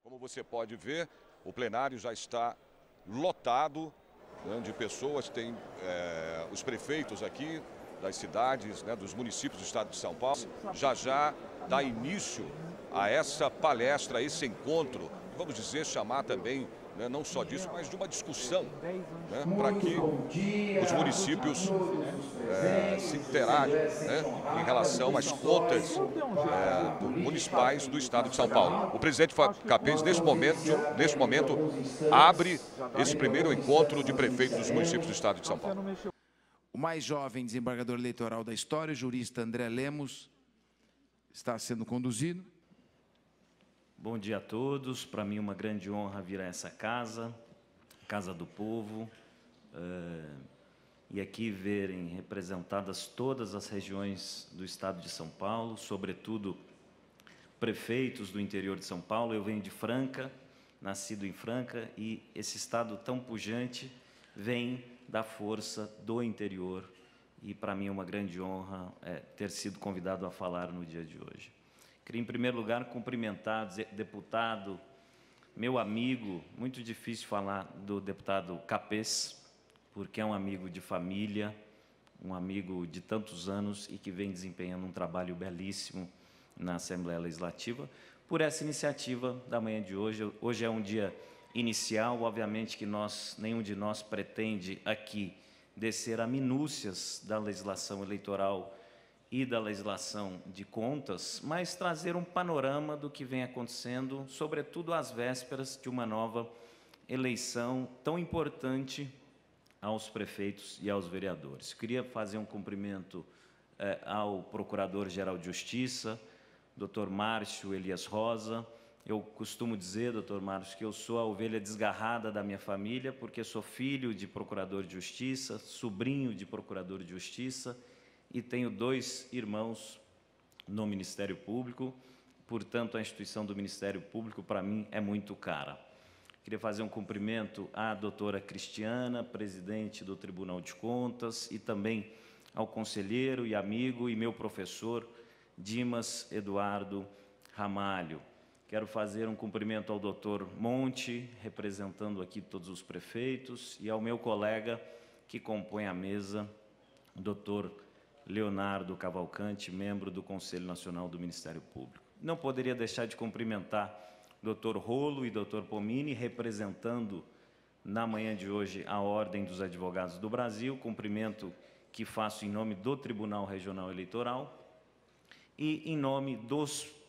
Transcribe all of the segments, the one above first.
Como você pode ver, o plenário já está lotado, né, de pessoas. Tem os prefeitos aqui das cidades, né, dos municípios do estado de São Paulo. Já dá início a essa palestra, a esse encontro, vamos dizer, chamar também, né, não só disso, mas de uma discussão, né, para que os municípios se interagem, né, em relação às contas municipais do estado de São Paulo. O presidente Capês, nesse momento, abre esse primeiro encontro de prefeitos dos municípios do estado de São Paulo. O mais jovem desembargador eleitoral da história, o jurista André Lemos, está sendo conduzido. Bom dia a todos. Para mim é uma grande honra vir a essa casa, Casa do Povo, e aqui verem representadas todas as regiões do estado de São Paulo, sobretudo prefeitos do interior de São Paulo. Eu venho de Franca, nascido em Franca, e esse estado tão pujante vem da força do interior, e para mim é uma grande honra ter sido convidado a falar no dia de hoje. Queria, em primeiro lugar, cumprimentar o deputado, meu amigo. Muito difícil falar do deputado Capês, porque é um amigo de família, um amigo de tantos anos e que vem desempenhando um trabalho belíssimo na Assembleia Legislativa, por essa iniciativa da manhã de hoje. Hoje é um dia inicial, obviamente que nenhum de nós pretende aqui descer a minúcias da legislação eleitoral e da legislação de contas, mas trazer um panorama do que vem acontecendo, sobretudo às vésperas de uma nova eleição tão importante aos prefeitos e aos vereadores. Queria fazer um cumprimento ao Procurador-Geral de Justiça, Dr. Márcio Elias Rosa. Eu costumo dizer, doutor Márcio, que eu sou a ovelha desgarrada da minha família, porque sou filho de procurador de justiça, sobrinho de procurador de justiça, e tenho 2 irmãos no Ministério Público. Portanto, a instituição do Ministério Público, para mim, é muito cara. Queria fazer um cumprimento à doutora Cristiana, presidente do Tribunal de Contas, e também ao conselheiro e amigo e meu professor, Dimas Eduardo Ramalho. Quero fazer um cumprimento ao doutor Monte, representando aqui todos os prefeitos, e ao meu colega que compõe a mesa, o doutor Leonardo Cavalcante, membro do Conselho Nacional do Ministério Público. Não poderia deixar de cumprimentar Dr. Rolo e Dr. Pomini, representando na manhã de hoje a Ordem dos Advogados do Brasil, cumprimento que faço em nome do Tribunal Regional Eleitoral e em nome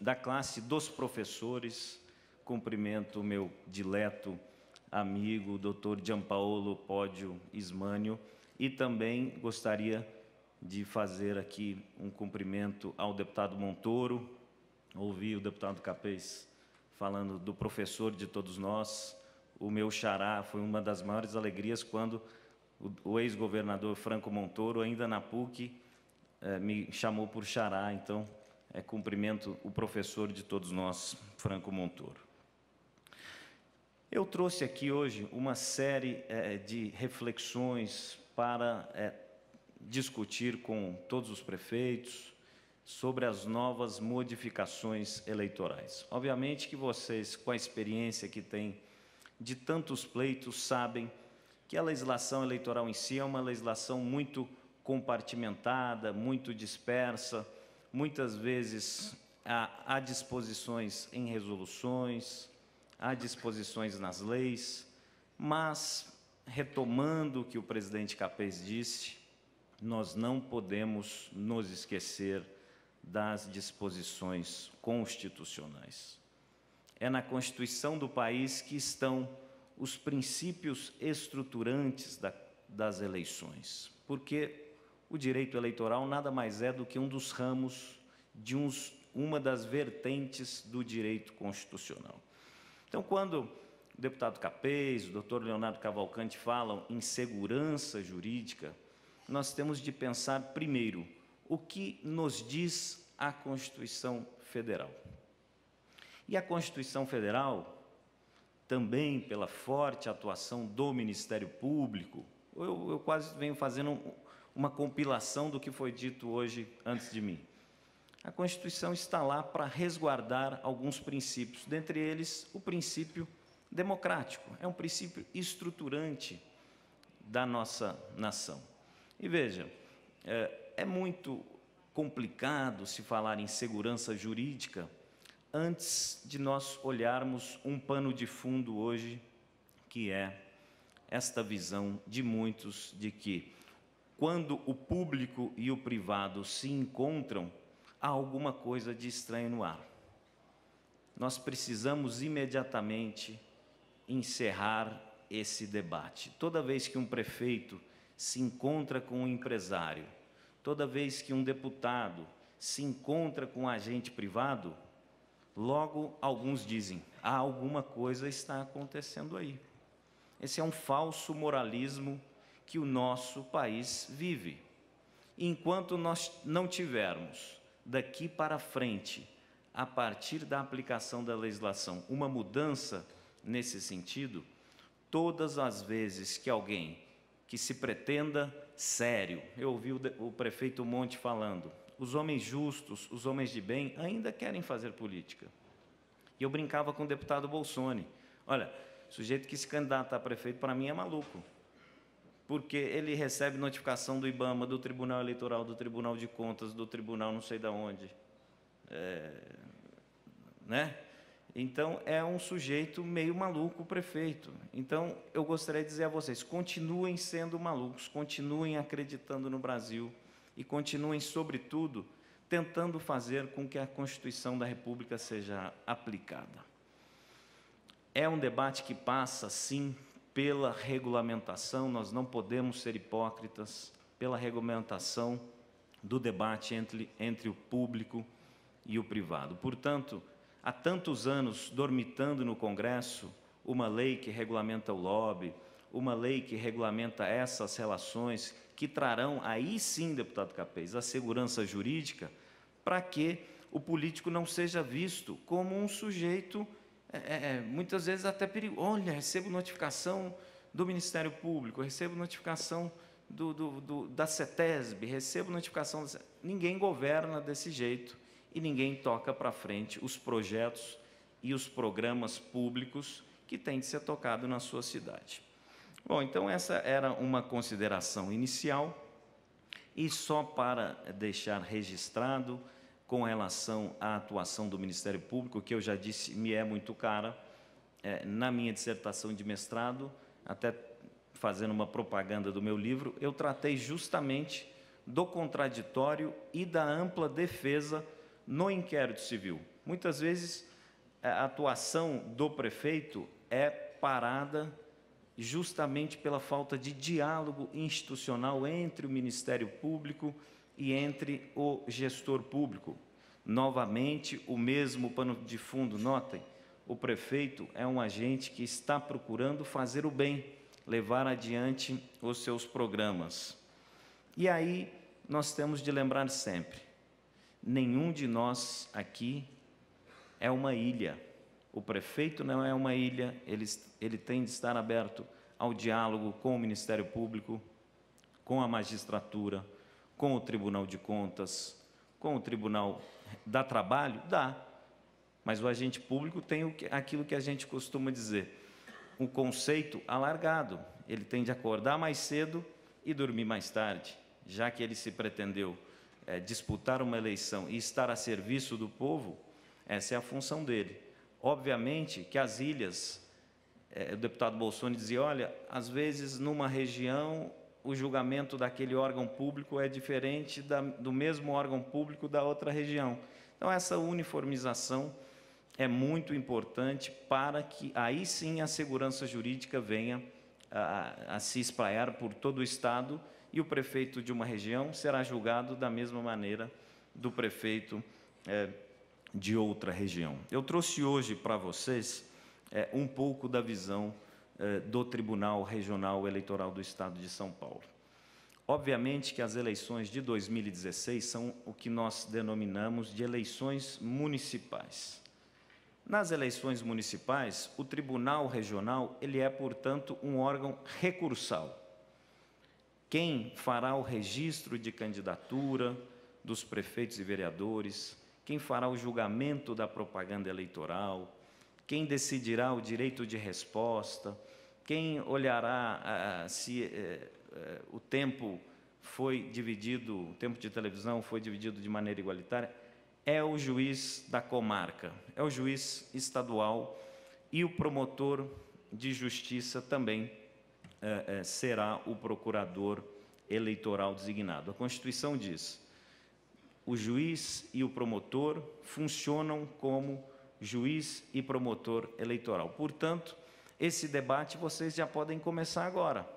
da classe dos professores. Cumprimento o meu dileto amigo, Dr. Gianpaolo Poggio Ismânio, e também gostaria de fazer aqui um cumprimento ao deputado Montoro. Ouvi o deputado Capês falando do professor de todos nós, o meu xará. Foi uma das maiores alegrias quando o ex-governador Franco Montoro, ainda na PUC, me chamou por xará. Então, cumprimento o professor de todos nós, Franco Montoro. Eu trouxe aqui hoje uma série de reflexões para discutir com todos os prefeitos sobre as novas modificações eleitorais. Obviamente que vocês, com a experiência que têm de tantos pleitos, sabem que a legislação eleitoral em si é uma legislação muito compartimentada, muito dispersa. Muitas vezes há disposições em resoluções, há disposições nas leis, mas, retomando o que o presidente Capês disse, nós não podemos nos esquecer das disposições constitucionais. É na Constituição do país que estão os princípios estruturantes das eleições, porque o direito eleitoral nada mais é do que um dos ramos de uma das vertentes do direito constitucional. Então, quando o deputado Capês, o doutor Leonardo Cavalcante falam em segurança jurídica, nós temos de pensar, primeiro, o que nos diz a Constituição Federal. E a Constituição Federal, também pela forte atuação do Ministério Público, eu quase venho fazendo uma compilação do que foi dito hoje antes de mim. A Constituição está lá para resguardar alguns princípios, dentre eles o princípio democrático, é um princípio estruturante da nossa nação. E veja, é muito complicado se falar em segurança jurídica antes de nós olharmos um pano de fundo hoje, que é esta visão de muitos de que, quando o público e o privado se encontram, há alguma coisa de estranho no ar. Nós precisamos imediatamente encerrar esse debate. Toda vez que um prefeito se encontra com um empresário, toda vez que um deputado se encontra com um agente privado, logo alguns dizem, alguma coisa está acontecendo aí. Esse é um falso moralismo que o nosso país vive. E enquanto nós não tivermos, daqui para frente, a partir da aplicação da legislação, uma mudança nesse sentido, todas as vezes que alguém que se pretenda sério, eu ouvi o prefeito Monte falando, os homens justos, os homens de bem, ainda querem fazer política. E eu brincava com o deputado Bolsoni, olha, o sujeito que se candidata a prefeito, para mim, é maluco, porque ele recebe notificação do IBAMA, do Tribunal Eleitoral, do Tribunal de Contas, do Tribunal não sei de onde, né? Então, é um sujeito meio maluco, o prefeito. Então, eu gostaria de dizer a vocês, continuem sendo malucos, continuem acreditando no Brasil e continuem, sobretudo, tentando fazer com que a Constituição da República seja aplicada. É um debate que passa, sim, pela regulamentação, nós não podemos ser hipócritas, pela regulamentação do debate entre o público e o privado. Portanto, há tantos anos dormitando no Congresso uma lei que regulamenta o lobby, uma lei que regulamenta essas relações, que trarão, aí sim, deputado Capês, a segurança jurídica, para que o político não seja visto como um sujeito, muitas vezes até perigoso. Olha, recebo notificação do Ministério Público, recebo notificação da CETESB, recebo notificação... Ninguém governa desse jeito. E ninguém toca para frente os projetos e os programas públicos que têm de ser tocados na sua cidade. Bom, então essa era uma consideração inicial, e só para deixar registrado, com relação à atuação do Ministério Público, que eu já disse, me é muito cara, na minha dissertação de mestrado, até fazendo uma propaganda do meu livro, eu tratei justamente do contraditório e da ampla defesa no inquérito civil. Muitas vezes, a atuação do prefeito é parada justamente pela falta de diálogo institucional entre o Ministério Público e entre o gestor público. Novamente, o mesmo pano de fundo, notem, o prefeito é um agente que está procurando fazer o bem, levar adiante os seus programas. E aí, nós temos de lembrar sempre, nenhum de nós aqui é uma ilha. O prefeito não é uma ilha, ele tem de estar aberto ao diálogo com o Ministério Público, com a magistratura, com o Tribunal de Contas, com o Tribunal. Dá trabalho? Dá. Mas o agente público tem aquilo que a gente costuma dizer, um conceito alargado. Ele tem de acordar mais cedo e dormir mais tarde, já que ele se pretendeu disputar uma eleição e estar a serviço do povo, essa é a função dele. Obviamente que as ilhas, o deputado Bolsoni dizia, olha, às vezes numa região o julgamento daquele órgão público é diferente do mesmo órgão público da outra região. Então, essa uniformização é muito importante para que aí sim a segurança jurídica venha a se espraiar por todo o Estado, e o prefeito de uma região será julgado da mesma maneira do prefeito de outra região. Eu trouxe hoje para vocês um pouco da visão do Tribunal Regional Eleitoral do Estado de São Paulo. Obviamente que as eleições de 2016 são o que nós denominamos de eleições municipais. Nas eleições municipais, o Tribunal Regional ele é, portanto, um órgão recursal. Quem fará o registro de candidatura, dos prefeitos e vereadores, quem fará o julgamento da propaganda eleitoral, quem decidirá o direito de resposta, quem olhará se o tempo foi dividido, o tempo de televisão foi dividido de maneira igualitária, é o juiz da comarca, é o juiz estadual, e o promotor de justiça também será o procurador eleitoral designado. A Constituição diz: o juiz e o promotor funcionam como juiz e promotor eleitoral. Portanto, esse debate vocês já podem começar agora.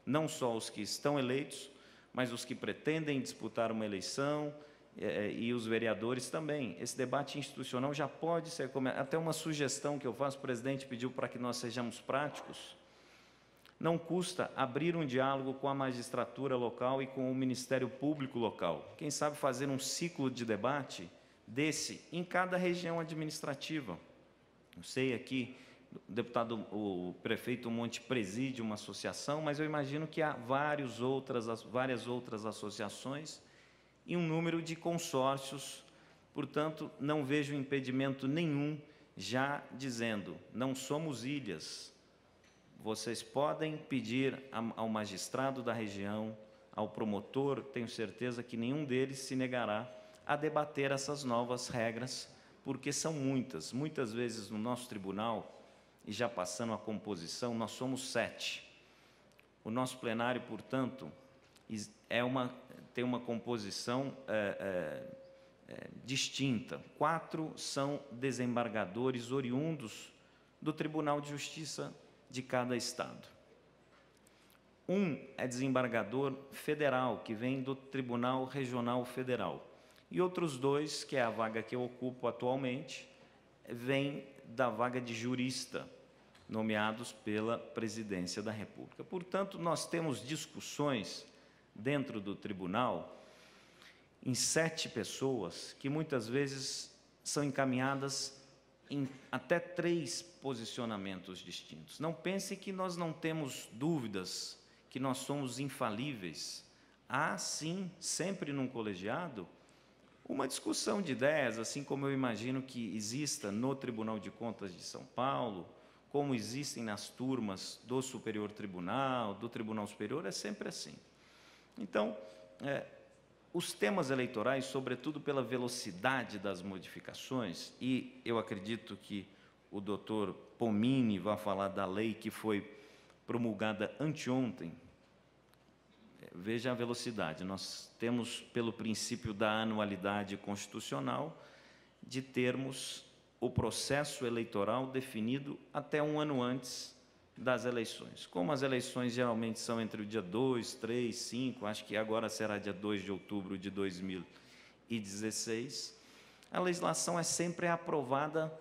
Não só os que estão eleitos, mas os que pretendem disputar uma eleição e os vereadores também. Esse debate institucional já pode ser... Até uma sugestão que eu faço, o presidente pediu para que nós sejamos práticos. Não custa abrir um diálogo com a magistratura local e com o Ministério Público local. Quem sabe fazer um ciclo de debate desse em cada região administrativa. Eu sei aqui, o prefeito Monte preside uma associação, mas eu imagino que há várias outras associações e um número de consórcios. Portanto, não vejo impedimento nenhum, já dizendo, não somos ilhas. Vocês podem pedir ao magistrado da região, ao promotor, tenho certeza que nenhum deles se negará a debater essas novas regras, porque são muitas. Muitas vezes no nosso tribunal, e já passando a composição, nós somos 7. O nosso plenário, portanto, tem uma composição distinta. 4 são desembargadores oriundos do Tribunal de Justiça de cada estado. 1 é desembargador federal, que vem do Tribunal Regional Federal. E outros 2, que é a vaga que eu ocupo atualmente, vêm da vaga de jurista, nomeados pela Presidência da República. Portanto, nós temos discussões dentro do tribunal em 7 pessoas que muitas vezes são encaminhadas em até 3 posicionamentos distintos. Não pense que nós não temos dúvidas, que nós somos infalíveis. Há, sim, sempre num colegiado, uma discussão de ideias, assim como eu imagino que exista no Tribunal de Contas de São Paulo, como existem nas turmas do Superior Tribunal, do Tribunal Superior, é sempre assim. Então, os temas eleitorais, sobretudo pela velocidade das modificações, e eu acredito que o doutor Pomini vai falar da lei que foi promulgada anteontem. Veja a velocidade. Nós temos, pelo princípio da anualidade constitucional, de termos o processo eleitoral definido até um ano antes das eleições. Como as eleições geralmente são entre o dia 2, 3, 5, acho que agora será dia 2 de outubro de 2016, a legislação é sempre aprovada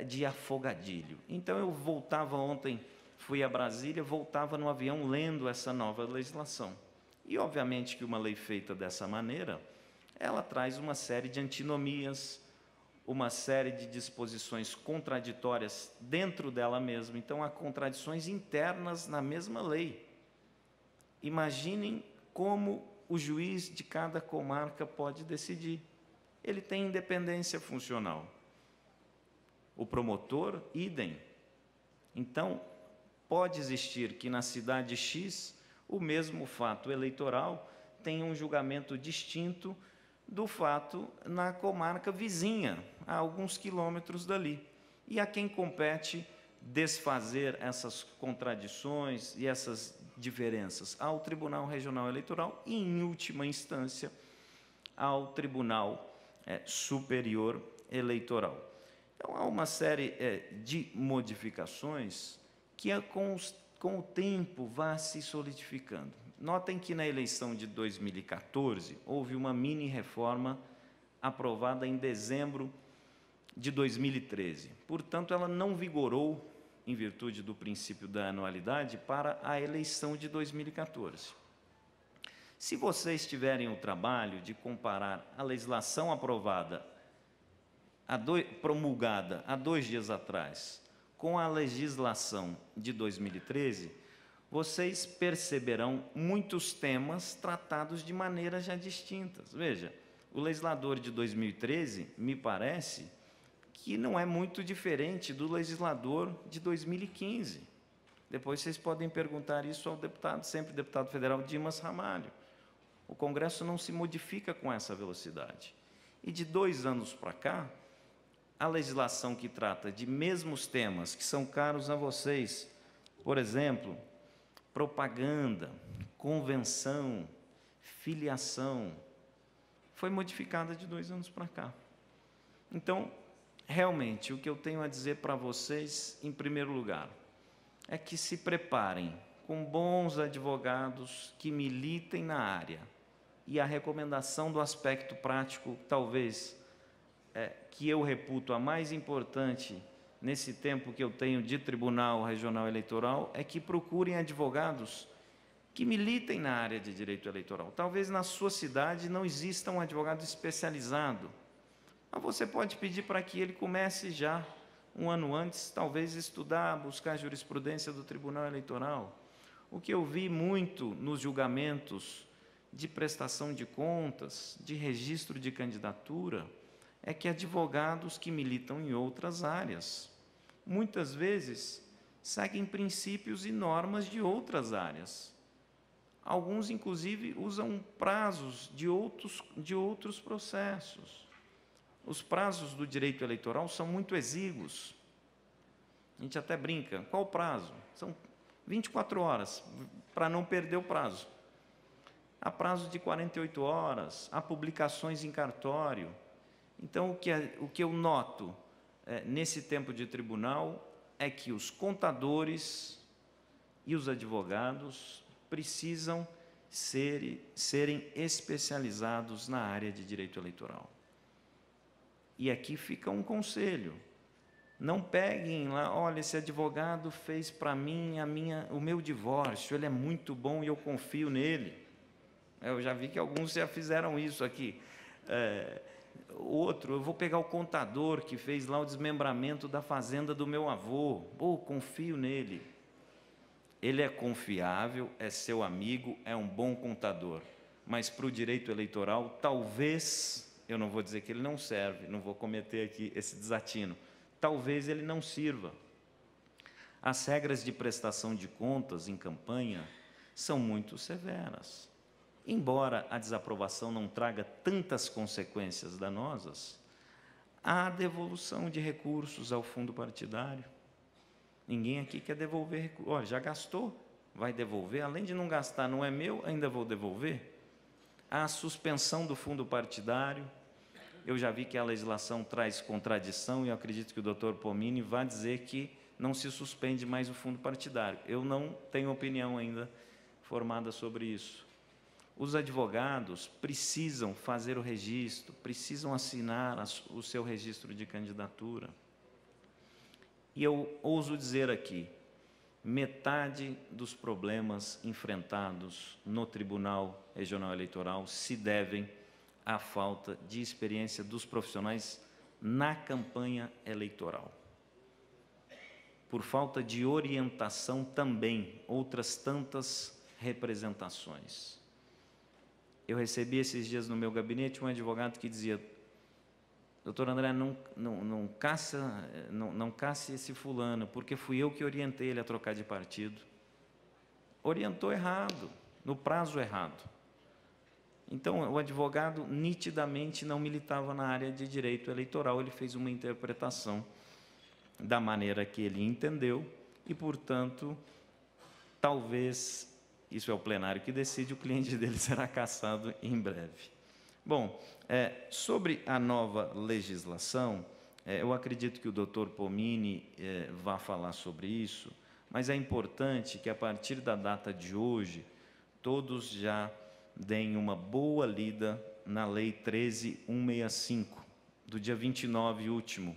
de afogadilho. Então, eu voltava ontem, fui a Brasília, voltava no avião lendo essa nova legislação. E, obviamente, que uma lei feita dessa maneira, ela traz uma série de antinomias, uma série de disposições contraditórias dentro dela mesma. Então, há contradições internas na mesma lei. Imaginem como o juiz de cada comarca pode decidir. Ele tem independência funcional. O promotor, idem. Então, pode existir que na cidade X, o mesmo fato eleitoral tenha um julgamento distinto do fato na comarca vizinha, a alguns quilômetros dali. E a quem compete desfazer essas contradições e essas diferenças? Ao Tribunal Regional Eleitoral e, em última instância, ao Tribunal Superior Eleitoral. Então, há uma série de modificações que, com o tempo, vai se solidificando. Notem que na eleição de 2014, houve uma mini-reforma aprovada em dezembro de 2013. Portanto, ela não vigorou, em virtude do princípio da anualidade, para a eleição de 2014. Se vocês tiverem o trabalho de comparar a legislação aprovada, promulgada há 2 dias atrás, com a legislação de 2013, vocês perceberão muitos temas tratados de maneiras já distintas. Veja, o legislador de 2013, me parece, que não é muito diferente do legislador de 2015. Depois vocês podem perguntar isso ao deputado, sempre deputado federal Dimas Ramalho. O Congresso não se modifica com essa velocidade. E de 2 anos para cá, a legislação que trata de mesmos temas que são caros a vocês, por exemplo, propaganda, convenção, filiação, foi modificada de 2 anos para cá. Então, realmente, o que eu tenho a dizer para vocês, em primeiro lugar, é que se preparem com bons advogados que militem na área. E a recomendação do aspecto prático, talvez, que eu reputo a mais importante nesse tempo que eu tenho de Tribunal Regional Eleitoral, é que procurem advogados que militem na área de direito eleitoral. Talvez na sua cidade não exista um advogado especializado, mas você pode pedir para que ele comece já, 1 ano antes, talvez estudar, buscar a jurisprudência do Tribunal Eleitoral. O que eu vi muito nos julgamentos de prestação de contas, de registro de candidatura, é que advogados que militam em outras áreas, muitas vezes, seguem princípios e normas de outras áreas. Alguns, inclusive, usam prazos de outros processos. Os prazos do direito eleitoral são muito exíguos. A gente até brinca, qual o prazo? São 24 horas, para não perder o prazo. Há prazo de 48 horas, há publicações em cartório. Então, o que eu noto nesse tempo de tribunal é que os contadores e os advogados precisam serem especializados na área de direito eleitoral. E aqui fica um conselho. Não peguem lá, olha, esse advogado fez para mim o meu divórcio, ele é muito bom e eu confio nele. Eu já vi que alguns já fizeram isso aqui. Outro, eu vou pegar o contador que fez lá o desmembramento da fazenda do meu avô. Confio nele. Ele é confiável, é seu amigo, é um bom contador. Mas para o direito eleitoral, talvez, eu não vou dizer que ele não serve, não vou cometer aqui esse desatino, talvez ele não sirva. As regras de prestação de contas em campanha são muito severas. Embora a desaprovação não traga tantas consequências danosas, há devolução de recursos ao fundo partidário. Ninguém aqui quer devolver recursos. Olha, já gastou, vai devolver. Além de não gastar, não é meu, ainda vou devolver. Há a suspensão do fundo partidário. Eu já vi que a legislação traz contradição e eu acredito que o doutor Pomini vai dizer que não se suspende mais o fundo partidário. Eu não tenho opinião ainda formada sobre isso. Os advogados precisam fazer o registro, precisam assinar o seu registro de candidatura. E eu ouso dizer aqui, metade dos problemas enfrentados no Tribunal Regional Eleitoral se devem à falta de experiência dos profissionais na campanha eleitoral. Por falta de orientação também, outras tantas representações. Eu recebi esses dias no meu gabinete um advogado que dizia: doutor André, não casse esse fulano, porque fui eu que orientei ele a trocar de partido. Orientou errado, no prazo errado. Então, o advogado nitidamente não militava na área de direito eleitoral, ele fez uma interpretação da maneira que ele entendeu e, portanto, talvez, isso é o plenário que decide, o cliente dele será cassado em breve. Bom, sobre a nova legislação, eu acredito que o doutor Pomini vá falar sobre isso, mas é importante que, a partir da data de hoje, todos já deem uma boa lida na Lei 13.165, do dia 29 último,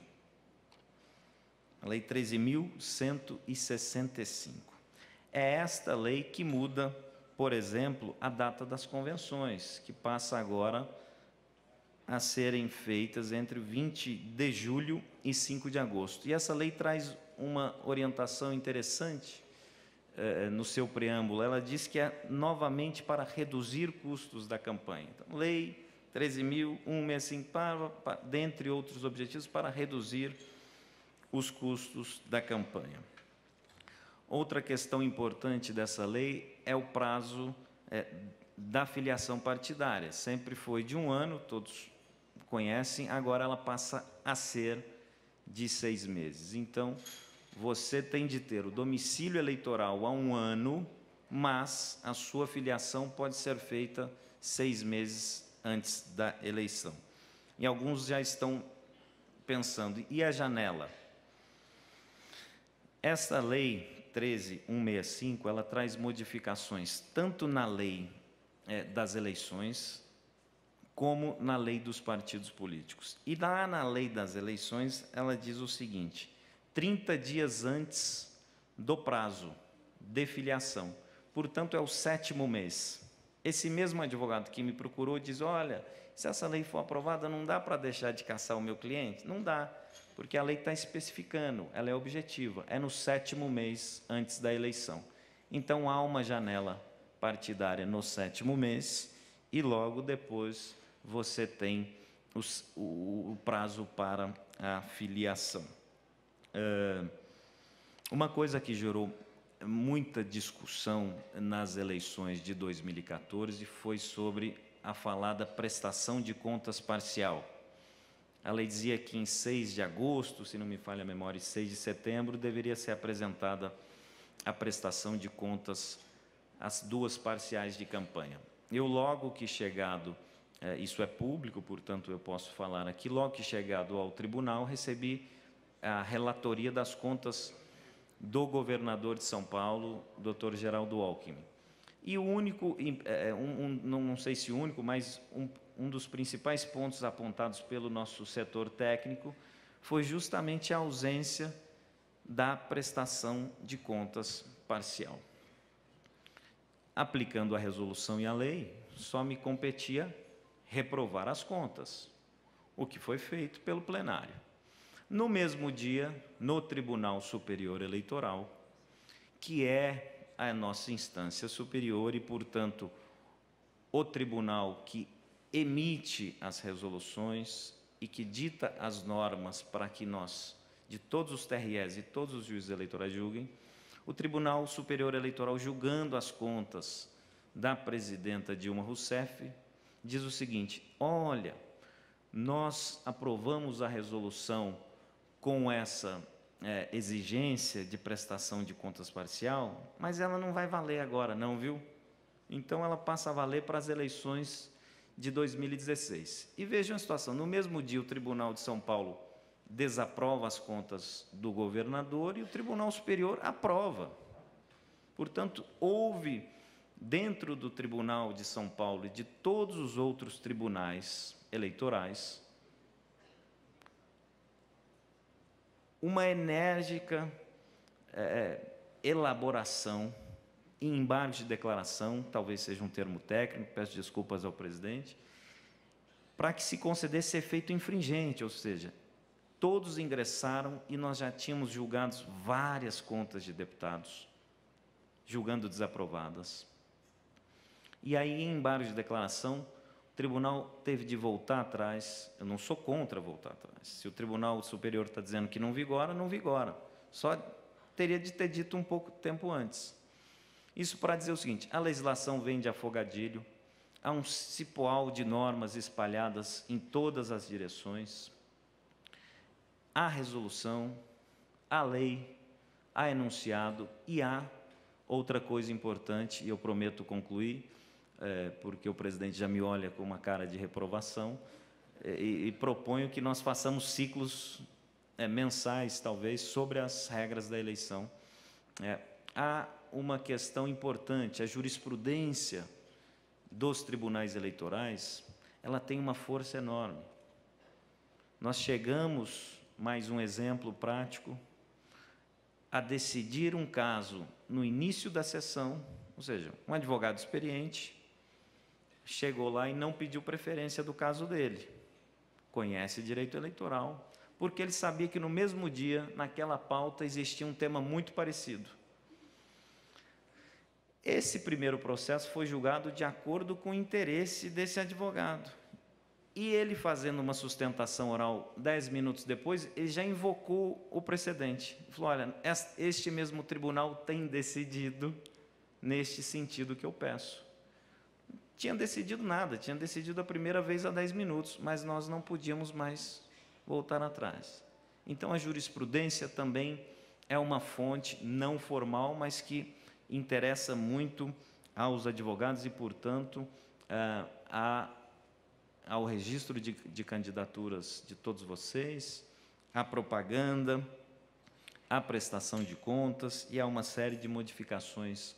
a Lei 13.165. É esta lei que muda, por exemplo, a data das convenções, que passa agora a serem feitas entre 20 de julho e 5 de agosto. E essa lei traz uma orientação interessante no seu preâmbulo. Ela diz que é novamente para reduzir custos da campanha. Então, lei 13.165, dentre outros objetivos, para reduzir os custos da campanha. Outra questão importante dessa lei é o prazo da filiação partidária. Sempre foi de 1 ano, todos conhecem, agora ela passa a ser de 6 meses. Então, você tem de ter o domicílio eleitoral há 1 ano, mas a sua filiação pode ser feita 6 meses antes da eleição. E alguns já estão pensando, e a janela? Esta lei 13.165, ela traz modificações tanto na lei das eleições, como na lei dos partidos políticos. E lá na lei das eleições, ela diz o seguinte: 30 dias antes do prazo de filiação, portanto, é o 7º mês. Esse mesmo advogado que me procurou diz, olha, se essa lei for aprovada, não dá para deixar de caçar o meu cliente? Não dá, porque a lei está especificando, ela é objetiva, é no 7º mês antes da eleição. Então, há uma janela partidária no 7º mês e logo depois você tem o prazo para a filiação. Uma coisa que gerou muita discussão nas eleições de 2014 foi sobre a falada prestação de contas parcial. A lei dizia que em 6 de agosto, se não me falha a memória, e 6 de setembro, deveria ser apresentada a prestação de contas, as 2 parciais de campanha. Eu, logo que chegado, isso é público, portanto eu posso falar aqui, logo que chegado ao tribunal, recebi a relatoria das contas do governador de São Paulo, Dr. Geraldo Alckmin. E o único, não sei se o único, mas um dos principais pontos apontados pelo nosso setor técnico foi justamente a ausência da prestação de contas parcial. Aplicando a resolução e a lei, só me competia reprovar as contas, o que foi feito pelo plenário. No mesmo dia, no Tribunal Superior Eleitoral, que é a nossa instância superior e, portanto, o tribunal que emite as resoluções e que dita as normas para que nós, de todos os TREs e todos os juízes eleitorais julguem, o Tribunal Superior Eleitoral, julgando as contas da presidenta Dilma Rousseff, diz o seguinte: olha, nós aprovamos a resolução com essa exigência de prestação de contas parcial, mas ela não vai valer agora, não, viu? Então, ela passa a valer para as eleições de 2016. E vejam a situação, no mesmo dia o Tribunal de São Paulo desaprova as contas do governador e o Tribunal Superior aprova. Portanto, houve, dentro do Tribunal de São Paulo e de todos os outros tribunais eleitorais, uma enérgica elaboração e embargos de declaração, talvez seja um termo técnico, peço desculpas ao presidente, para que se concedesse efeito infringente, ou seja, todos ingressaram e nós já tínhamos julgado várias contas de deputados, julgando desaprovadas. E aí, em embargo de declaração, o tribunal teve de voltar atrás. Eu não sou contra voltar atrás. Se o Tribunal Superior está dizendo que não vigora, não vigora. Só teria de ter dito um pouco tempo antes. Isso para dizer o seguinte: a legislação vem de afogadilho, há um cipoal de normas espalhadas em todas as direções, há resolução, há lei, há enunciado e há outra coisa importante, e eu prometo concluir, porque o presidente já me olha com uma cara de reprovação, e proponho que nós façamos ciclos mensais, talvez, sobre as regras da eleição. Há uma questão importante: a jurisprudência dos tribunais eleitorais, ela tem uma força enorme. Nós chegamos, mais um exemplo prático, a decidir um caso no início da sessão, ou seja, um advogado experiente chegou lá e não pediu preferência do caso dele. Conhece direito eleitoral, porque ele sabia que no mesmo dia, naquela pauta, existia um tema muito parecido. Esse primeiro processo foi julgado de acordo com o interesse desse advogado. E ele, fazendo uma sustentação oral 10 minutos depois, ele já invocou o precedente. Ele falou, olha, este mesmo tribunal tem decidido neste sentido que eu peço. Tinha decidido nada, tinha decidido a primeira vez há 10 minutos, mas nós não podíamos mais voltar atrás. Então, a jurisprudência também é uma fonte não formal, mas que interessa muito aos advogados e, portanto, ao registro de candidaturas de todos vocês, à propaganda, à prestação de contas e a uma série de modificações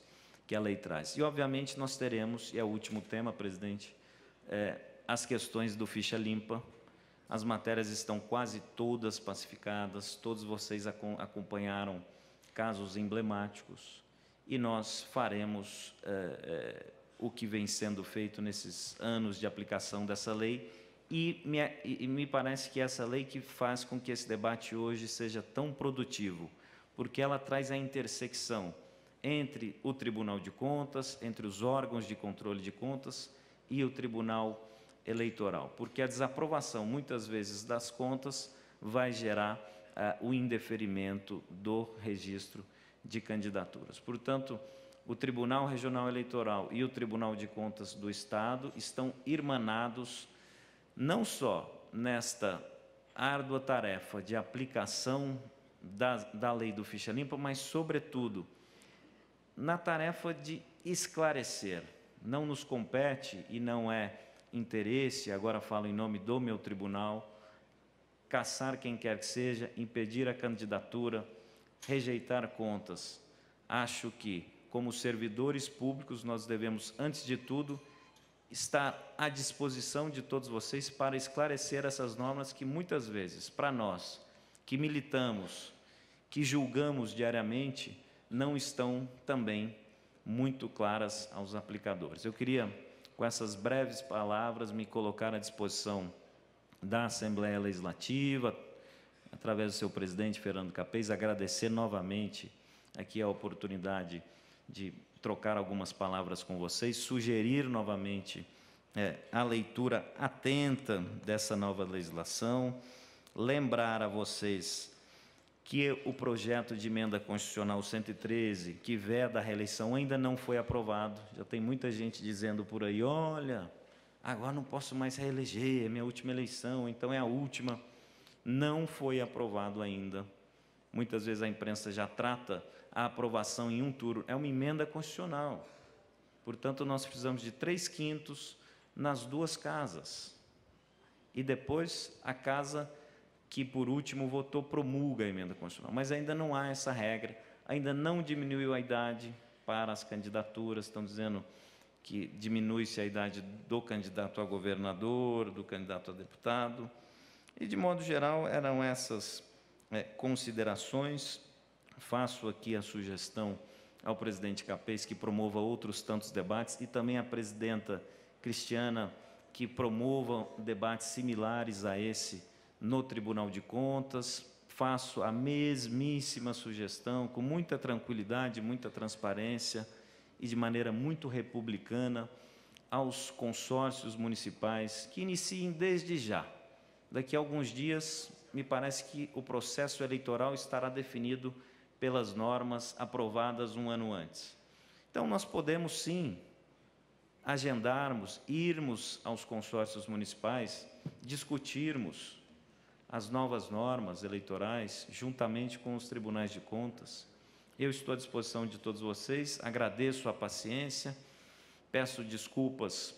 que a lei traz. E, obviamente, nós teremos, e é o último tema, presidente, as questões do ficha limpa. As matérias estão quase todas pacificadas, todos vocês acompanharam casos emblemáticos, e nós faremos o que vem sendo feito nesses anos de aplicação dessa lei, e me parece que essa lei que faz com que esse debate hoje seja tão produtivo, porque ela traz a intersecção entre o Tribunal de Contas, entre os órgãos de controle de contas e o Tribunal Eleitoral, porque a desaprovação, muitas vezes, das contas vai gerar o indeferimento do registro de candidaturas. Portanto, o Tribunal Regional Eleitoral e o Tribunal de Contas do Estado estão irmanados não só nesta árdua tarefa de aplicação da lei do ficha limpa, mas, sobretudo, na tarefa de esclarecer. Não nos compete e não é interesse, agora falo em nome do meu tribunal, caçar quem quer que seja, impedir a candidatura, rejeitar contas. Acho que, como servidores públicos, nós devemos, antes de tudo, estar à disposição de todos vocês para esclarecer essas normas que, muitas vezes, para nós, que militamos, que julgamos diariamente, não estão também muito claras aos aplicadores. Eu queria, com essas breves palavras, me colocar à disposição da Assembleia Legislativa, através do seu presidente, Fernando Capês, agradecer novamente aqui a oportunidade de trocar algumas palavras com vocês, sugerir novamente a leitura atenta dessa nova legislação, lembrar a vocês que o projeto de emenda constitucional 113, que veda a reeleição, ainda não foi aprovado. Já tem muita gente dizendo por aí, olha, agora não posso mais reeleger, é minha última eleição, então é a última. Não foi aprovado ainda. Muitas vezes a imprensa já trata a aprovação em um turno. É uma emenda constitucional. Portanto, nós precisamos de 3/5 nas duas casas. E depois a casa que, por último, votou, promulga a emenda constitucional. Mas ainda não há essa regra, ainda não diminuiu a idade para as candidaturas, estão dizendo que diminui-se a idade do candidato a governador, do candidato a deputado, e, de modo geral, eram essas considerações. Faço aqui a sugestão ao presidente Capês que promova outros tantos debates, e também à presidenta Cristiana que promova debates similares a esse no Tribunal de Contas. Faço a mesmíssima sugestão, com muita tranquilidade, muita transparência e de maneira muito republicana, aos consórcios municipais que iniciem desde já. Daqui a alguns dias, me parece que o processo eleitoral estará definido pelas normas aprovadas um ano antes. Então, nós podemos, sim, agendarmos, irmos aos consórcios municipais, discutirmos as novas normas eleitorais, juntamente com os tribunais de contas. Eu estou à disposição de todos vocês, agradeço a paciência, peço desculpas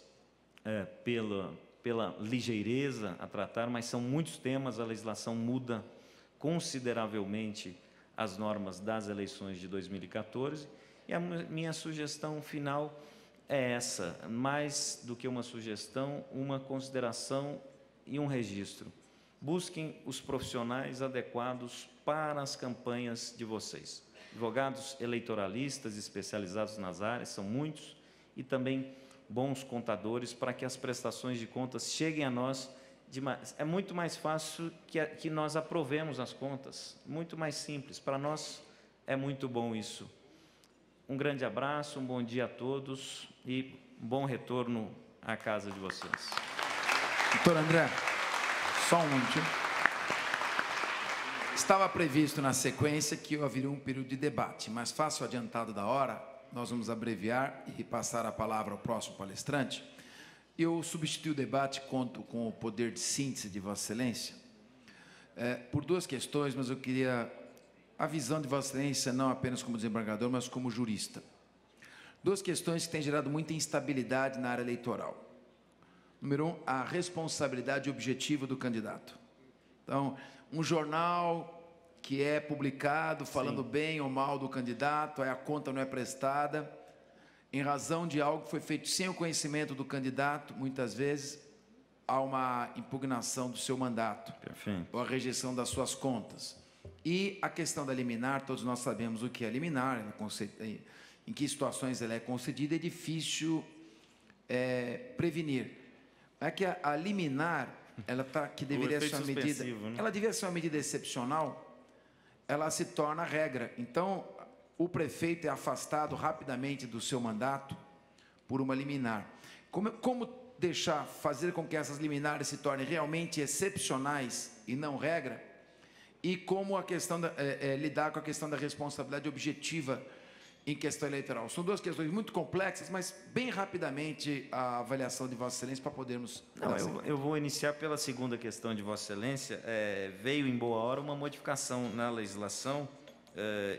pela ligeireza a tratar, mas são muitos temas, a legislação muda consideravelmente as normas das eleições de 2014, e a minha sugestão final é essa, mais do que uma sugestão, uma consideração e um registro. Busquem os profissionais adequados para as campanhas de vocês. Advogados eleitoralistas especializados nas áreas, são muitos, e também bons contadores para que as prestações de contas cheguem a nós. É muito mais fácil que nós aprovemos as contas, muito mais simples. Para nós é muito bom isso. Um grande abraço, um bom dia a todos e bom retorno à casa de vocês. Doutor André, só um minutinho. Estava previsto na sequência que haveria um período de debate, mas faço adiantado da hora, nós vamos abreviar e passar a palavra ao próximo palestrante. Eu substituí o debate, conto com o poder de síntese de Vossa Excelência, por duas questões, mas eu queria a visão de Vossa Excelência, não apenas como desembargador, mas como jurista. Duas questões que têm gerado muita instabilidade na área eleitoral. Número 1, a responsabilidade objetiva do candidato. Então, um jornal que é publicado falando bem ou mal do candidato, aí a conta não é prestada, em razão de algo que foi feito sem o conhecimento do candidato, muitas vezes há uma impugnação do seu mandato, ou a rejeição das suas contas. E a questão da liminar, todos nós sabemos o que é liminar, em que situações ela é concedida, é difícil prevenir. É que a liminar, que deveria ser uma medida, ela deveria ser uma medida excepcional, ela se torna regra. Então, o prefeito é afastado rapidamente do seu mandato por uma liminar. Como fazer com que essas liminares se tornem realmente excepcionais e não regra? E como lidar com a questão da responsabilidade objetiva em questão eleitoral? São duas questões muito complexas, mas bem rapidamente a avaliação de Vossa Excelência para podermos... Eu vou iniciar pela segunda questão de Vossa Excelência. Veio em boa hora uma modificação na legislação,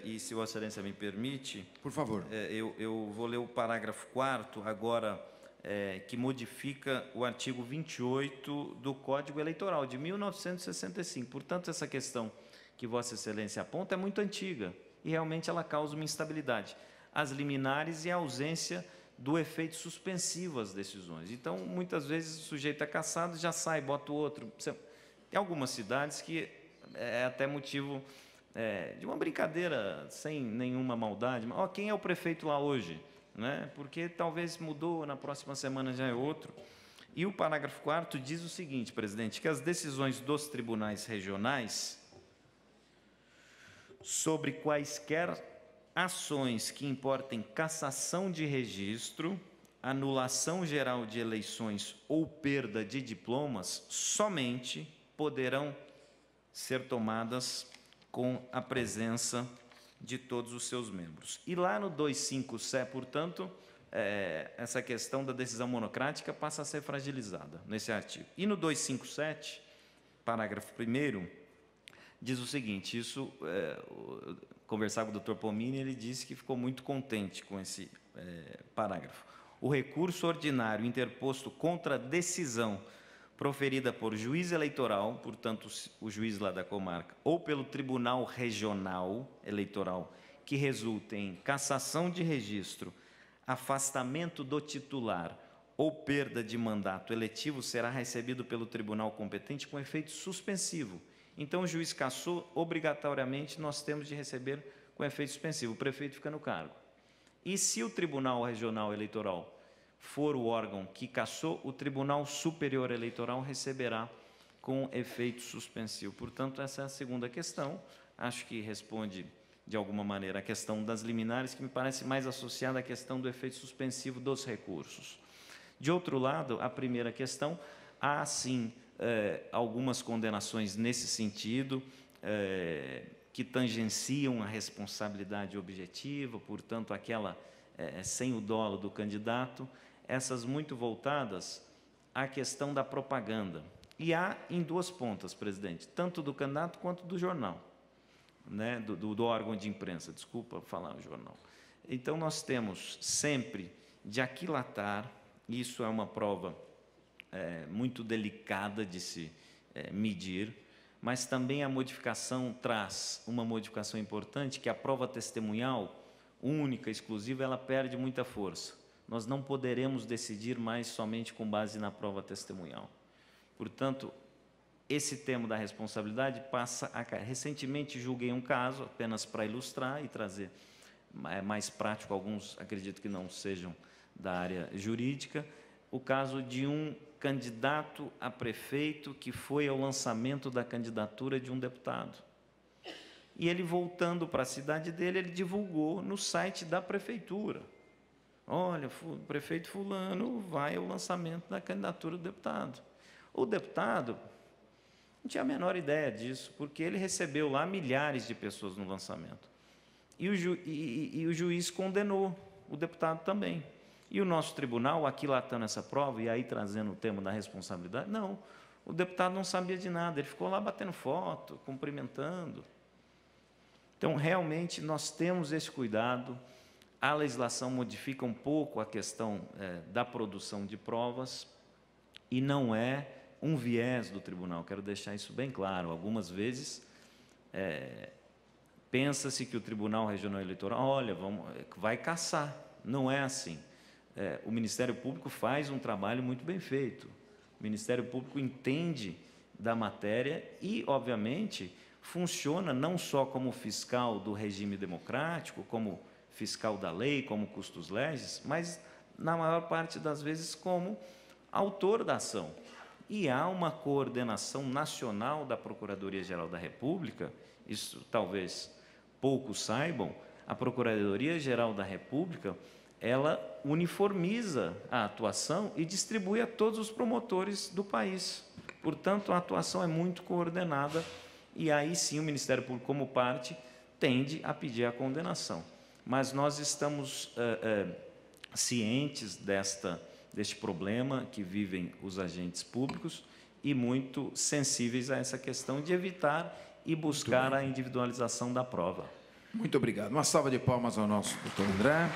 e se Vossa Excelência me permite... Por favor. Eu vou ler o parágrafo 4º agora, que modifica o artigo 28 do Código Eleitoral de 1965. Portanto, essa questão que Vossa Excelência aponta é muito antiga e realmente ela causa uma instabilidade. As liminares e a ausência do efeito suspensivo às decisões. Então, muitas vezes, o sujeito é cassado, já sai, bota o outro. Tem algumas cidades que é até motivo de uma brincadeira, sem nenhuma maldade. Mas, quem é o prefeito lá hoje? Né? Porque talvez mudou, na próxima semana já é outro. E o parágrafo 4º diz o seguinte, presidente, que as decisões dos tribunais regionais sobre quaisquer ações que importem cassação de registro, anulação geral de eleições ou perda de diplomas, somente poderão ser tomadas com a presença de todos os seus membros. E lá no 257, portanto, essa questão da decisão monocrática passa a ser fragilizada nesse artigo. E no 257, parágrafo 1º, diz o seguinte, conversar com o doutor Pomini, ele disse que ficou muito contente com esse parágrafo. O recurso ordinário interposto contra a decisão proferida por juiz eleitoral, portanto, o juiz lá da comarca, ou pelo Tribunal Regional Eleitoral, que resulte em cassação de registro, afastamento do titular ou perda de mandato eletivo, será recebido pelo tribunal competente com efeito suspensivo. Então, o juiz cassou, obrigatoriamente, nós temos de receber com efeito suspensivo. O prefeito fica no cargo. E se o Tribunal Regional Eleitoral for o órgão que cassou, o Tribunal Superior Eleitoral receberá com efeito suspensivo. Portanto, essa é a segunda questão. Acho que responde, de alguma maneira, a questão das liminares, que me parece mais associada à questão do efeito suspensivo dos recursos. De outro lado, a primeira questão, há, sim, algumas condenações nesse sentido, que tangenciam a responsabilidade objetiva, portanto, aquela sem o dolo do candidato, essas muito voltadas à questão da propaganda. E há em duas pontas, presidente, tanto do candidato quanto do jornal, né, do órgão de imprensa, desculpa falar o jornal. Então, nós temos sempre de aquilatar, isso é uma prova muito delicada de se medir, mas também a modificação traz uma modificação importante, que a prova testemunhal, única, exclusiva, ela perde muita força. Nós não poderemos decidir mais somente com base na prova testemunhal. Portanto, esse tema da responsabilidade passa a... Recentemente julguei um caso, apenas para ilustrar e trazer mais prático, alguns acredito que não sejam da área jurídica, o caso de um candidato a prefeito que foi ao lançamento da candidatura de um deputado. E ele, voltando para a cidade dele, ele divulgou no site da prefeitura. Olha, o prefeito fulano vai ao lançamento da candidatura do deputado. O deputado não tinha a menor ideia disso, porque ele recebeu lá milhares de pessoas no lançamento. E o juiz condenou o deputado também. E o nosso tribunal, aquilatando essa prova, e aí trazendo o tema da responsabilidade, não, o deputado não sabia de nada, ele ficou lá batendo foto, cumprimentando. Então, realmente, nós temos esse cuidado, a legislação modifica um pouco a questão da produção de provas, e não é um viés do tribunal, quero deixar isso bem claro. Algumas vezes, pensa-se que o Tribunal Regional Eleitoral, olha, vai caçar. Não é assim. O Ministério Público faz um trabalho muito bem feito. O Ministério Público entende da matéria e, obviamente, funciona não só como fiscal do regime democrático, como fiscal da lei, como custos legis, mas, na maior parte das vezes, como autor da ação. E há uma coordenação nacional da Procuradoria-Geral da República, isso talvez poucos saibam, a Procuradoria-Geral da República, ela uniformiza a atuação e distribui a todos os promotores do país. Portanto, a atuação é muito coordenada e aí sim o Ministério Público, como parte, tende a pedir a condenação. Mas nós estamos cientes deste problema que vivem os agentes públicos e muito sensíveis a essa questão de evitar e buscar a individualização da prova. Muito obrigado. Uma salva de palmas ao nosso doutor André.